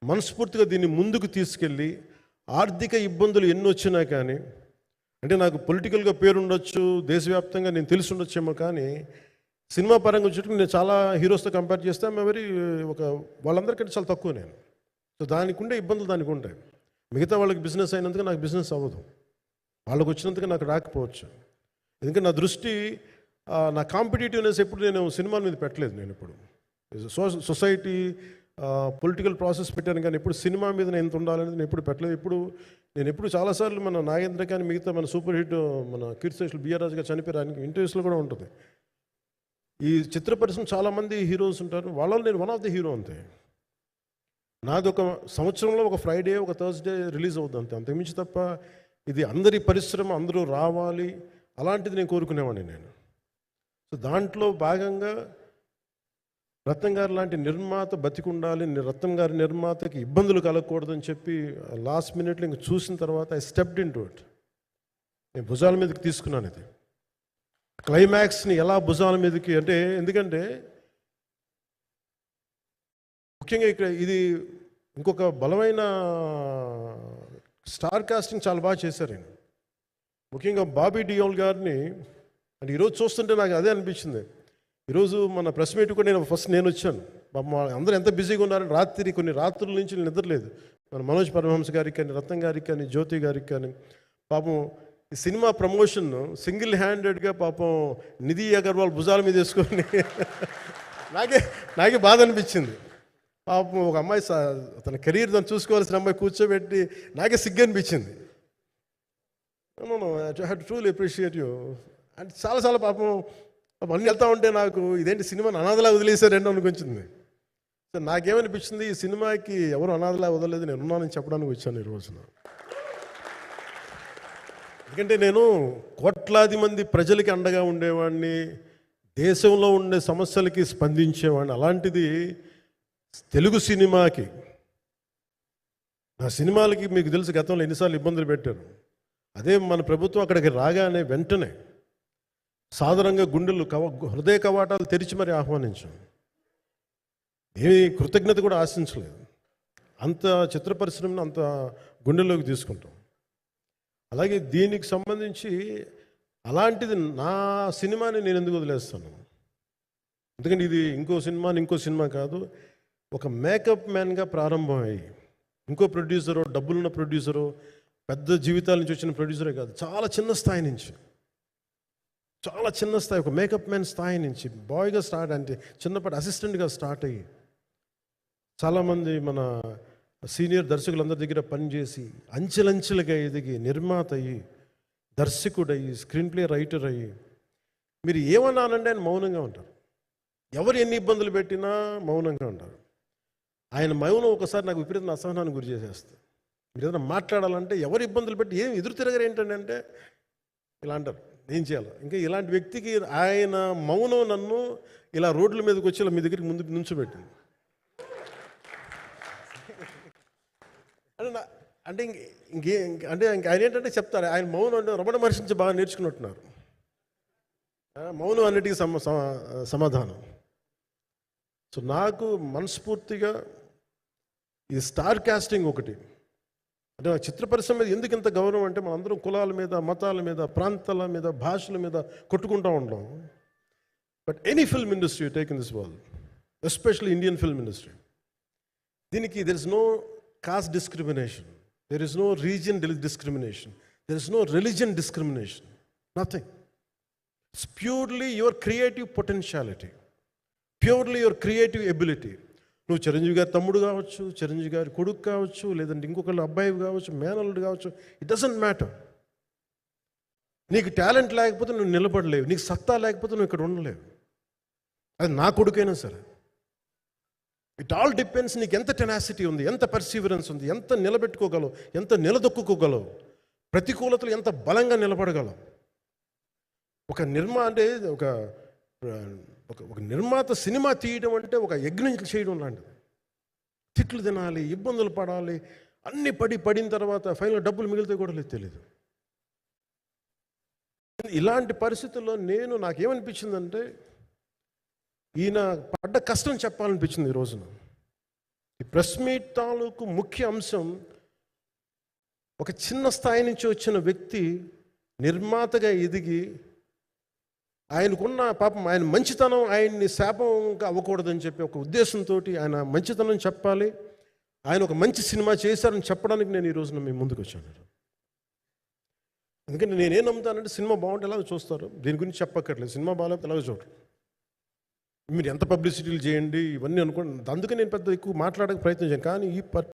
మనస్ఫూర్తిగా దీన్ని ముందుకు తీసుకెళ్ళి ఆర్థిక ఇబ్బందులు ఎన్ని వచ్చినా కానీ, అంటే నాకు పొలిటికల్గా పేరు ఉండొచ్చు, దేశవ్యాప్తంగా నేను తెలిసి ఉండొచ్చేమో, కానీ సినిమా పరంగా వచ్చేటప్పుడు నేను చాలా హీరోస్తో కంపేర్ చేస్తే వెరీ వాళ్ళందరికంటే చాలా తక్కువ నేను. సో దానికి ఉండే ఇబ్బందులు దానికి ఉంటాయి. మిగతా వాళ్ళకి బిజినెస్ అయినందుకు నాకు బిజినెస్ అవ్వదు, వాళ్ళకి వచ్చినందుకు నాకు రాకపోవచ్చు. ఎందుకంటే నా దృష్టి, నా కాంపిటేటివ్నెస్ ఎప్పుడు నేను సినిమాల మీద పెట్టలేదు. నేను ఇప్పుడు సొసైటీ పొలిటికల్ ప్రాసెస్ పెట్టాను, కానీ ఎప్పుడు సినిమా మీద నేను ఎంత ఉండాలనేది నేను ఎప్పుడు పెట్టలేదు. నేను ఎప్పుడు చాలాసార్లు మన నాగేంద్ర కానీ మిగతా మన సూపర్ హిట్ మన కీర్తిశేషులు బిఆర్ రాజు గారు చనిపోయారు, ఆయనకి ఇంటర్వ్యూస్లో కూడా ఉంటుంది. ఈ చిత్ర పరిశ్రమ చాలామంది హీరోస్ ఉంటారు, వాళ్ళలో నేను వన్ ఆఫ్ ది హీరో అంతే. నాది ఒక సంవత్సరంలో ఒక ఫ్రైడే ఒక థర్స్డే రిలీజ్ అవుతుంది అంతే, అంతకుమించి తప్ప ఇది అందరి పరిశ్రమ అందరూ రావాలి అలాంటిది నేను కోరుకునేవాడిని నేను. సో దాంట్లో భాగంగా రత్నం గారు లాంటి నిర్మాత బతికుండాలి, రత్నం గారి నిర్మాతకి ఇబ్బందులు కలగకూడదని చెప్పి లాస్ట్ మినిట్లో ఇంక చూసిన తర్వాత I stepped in to it. నేను భుజాల మీదకి తీసుకున్నాను ఇది. క్లైమాక్స్ని ఎలా భుజాల మీదకి అంటే, ఎందుకంటే ముఖ్యంగా ఇక్కడ ఇది ఇంకొక బలమైన స్టార్ కాస్టింగ్ చాలా బాగా చేశారు ఆయన. ముఖ్యంగా బాబీ డియోల్ గారిని అంటే ఈరోజు చూస్తుంటే నాకు అదే అనిపించింది. ఈరోజు మన ప్రెస్ మీట్ కూడా నేను వచ్చాను. అందరూ ఎంత బిజీగా ఉన్నారని కొన్ని రాత్రుల నుంచి నిద్రలేదు. మన మనోజ్ పరమహంస గారికి కానీ, రత్నం గారికి కానీ, జ్యోతి గారికి కానీ, పాపం ఈ సినిమా ప్రమోషన్ సింగిల్ హ్యాండెడ్గా పాపం నిధి అగర్వాల్ భుజాల మీద వేసుకొని నాకే బాధ అనిపించింది. పాపం ఒక అమ్మాయి తన కెరీర్ తను చూసుకోవాల్సిన అమ్మాయి కూర్చోబెట్టి నాకే సిగ్గు అనిపించింది. I have to truly appreciate you. అంటే చాలాసార్లు పాపం అన్నీ వెళ్తూ ఉంటే నాకు ఇదేంటి సినిమాని అనాథలా వదిలేశారండి అనిపించింది. సో నాకేమనిపించింది, ఈ సినిమాకి ఎవరు అనాథలా వదలలేదు, నేను ఉన్నానని చెప్పడానికి వచ్చాను ఈ రోజున. ఎందుకంటే నేను కోట్లాది మంది ప్రజలకి అండగా ఉండేవాడిని, దేశంలో ఉండే సమస్యలకి స్పందించేవాడిని. అలాంటిది తెలుగు సినిమాకి, నా సినిమాలకి మీకు తెలుసు గతంలో ఎన్నిసార్లు ఇబ్బందులు పెట్టారు. అదే మన ప్రభుత్వం అక్కడికి రాగానే వెంటనే సాధారణంగా హృదయ కవాటాలు తెరిచి మరి ఆహ్వానించాం. ఏమీ కృతజ్ఞత కూడా ఆశించలేదు. అంత చిత్ర పరిశ్రమను అంత గుండెల్లోకి తీసుకుంటాం. అలాగే దీనికి సంబంధించి అలాంటిది నా సినిమాని నేను ఎందుకు వదిలేస్తాను? ఎందుకంటే ఇది ఇంకో సినిమా కాదు, ఒక మేకప్ మ్యాన్గా ప్రారంభమయ్యి ఇంకో ప్రొడ్యూసరు, డబ్బులున్న ప్రొడ్యూసరు, పెద్ద జీవితాల నుంచి వచ్చిన ప్రొడ్యూసరే కాదు, చాలా చిన్న స్థాయి, ఒక మేకప్ మ్యాన్ స్థాయి నుంచి బాయ్గా స్టార్ట్, అంటే చిన్నపాటి అసిస్టెంట్గా స్టార్ట్ అయ్యి చాలామంది మన సీనియర్ దర్శకులందరి దగ్గర పనిచేసి అంచెలంచెలుగా ఎదిగి నిర్మాత అయ్యి, దర్శకుడయ్యి, స్క్రీన్ ప్లే రైటర్ అయ్యి, మీరు ఏమన్నానంటే ఆయన మౌనంగా ఉంటారు. ఎవరు ఎన్ని ఇబ్బందులు పెట్టినా మౌనంగా ఉంటారు. ఆయన మౌనం ఒకసారి నాకు విపరీత అసహనానికి గురి చేసేస్తుంది. మీరు ఏదైనా మాట్లాడాలంటే ఎవరు ఇబ్బందులు పెట్టి ఏం ఎదురు తిరగరు ఏంటంటే ఇలా అంటారు, ఏం చేయాలి. ఇంకా ఇలాంటి వ్యక్తికి ఆయన మౌనం నన్ను ఇలా రోడ్ల మీదకి వచ్చి ఇలా మీ దగ్గరికి ముందు నుంచోబెట్టింది. అంటే ఆయన ఏంటంటే చెప్తారు, ఆయన మౌనం అంటే రమణ మహర్షి నుంచి బాగా నేర్చుకున్నట్టున్నారు. మౌనం అన్నిటికీ సమాధానం. సో నాకు మనస్ఫూర్తిగా ఈ స్టార్ కాస్టింగ్ ఒకటి అంటే నా చిత్ర పరిశ్రమ మీద ఎందుకు ఇంత గౌరవం అంటే, మనందరం కులాల మీద, మతాల మీద, ప్రాంతాల మీద, భాషల మీద కొట్టుకుంటూ ఉంటాం. But any film industry take in this world, especially Indian film industry, దీనికి there is no caste discrimination, there is no region discrimination, there is no religion discrimination, nothing. It's purely your creative potentiality, purely your creative ability. నువ్వు చిరంజీవి గారి తమ్ముడు కావచ్చు, చిరంజీవి గారి కొడుకు కావచ్చు, లేదంటే ఇంకొకళ్ళు అబ్బాయి కావచ్చు, మేనల్లుడు కావచ్చు, ఇట్ డజంట్ మ్యాటర్. నీకు టాలెంట్ లేకపోతే నువ్వు నిలబడలేవు, నీకు సత్తా లేకపోతే నువ్వు ఇక్కడ ఉండలేవు. అది నా కొడుకైనా సరే. ఇట్ ఆల్ డిపెండ్స్ నీకు ఎంత టెనాసిటీ ఉంది, ఎంత పర్సీవరెన్స్ ఉంది, ఎంత నిలబెట్టుకోగలవు, ఎంత నిలదొక్కుకోగలవు, ప్రతికూలతలు ఎంత బలంగా నిలబడగలవు. ఒక నిర్మాత సినిమా తీయడం అంటే ఒక యజ్ఞం చేయడం లాంటిది. తిట్లు తినాలి, ఇబ్బందులు పడాలి, అన్ని పడిన తర్వాత ఫైనల్ డబ్బులు మిగిలితే కూడా తెలియదు. ఇలాంటి పరిస్థితుల్లో నాకేమనిపించిందంటే, ఈయన పడ్డ కష్టం చెప్పాలనిపించింది ఈ రోజున. ఈ ప్రెస్ మీట్ తాలూకు ముఖ్య అంశం, ఒక చిన్న స్థాయి నుంచి వచ్చిన వ్యక్తి నిర్మాతగా ఎదిగి, ఆయనకున్న పాపం ఆయన మంచితనం ఆయన్ని శాపంగా అవ్వకూడదని చెప్పి ఒక ఉద్దేశంతో ఆయన మంచితనం చెప్పాలి, ఆయన ఒక మంచి సినిమా చేశారని చెప్పడానికి నేను ఈ రోజున మీ ముందుకు వచ్చాను. ఎందుకంటే నేనేం నమ్ముతానంటే, సినిమా బాగుంటే ఎలాగో చూస్తారు, దీని గురించి చెప్పక్కర్లేదు. సినిమా బాగాలేకపోతే ఎలాగో చూడరు. మీరు ఎంత పబ్లిసిటీలు చేయండి ఇవన్నీ అనుకోండి, అందుకే నేను పెద్ద ఎక్కువ మాట్లాడడానికి ప్రయత్నం చేయను. కానీ ఈ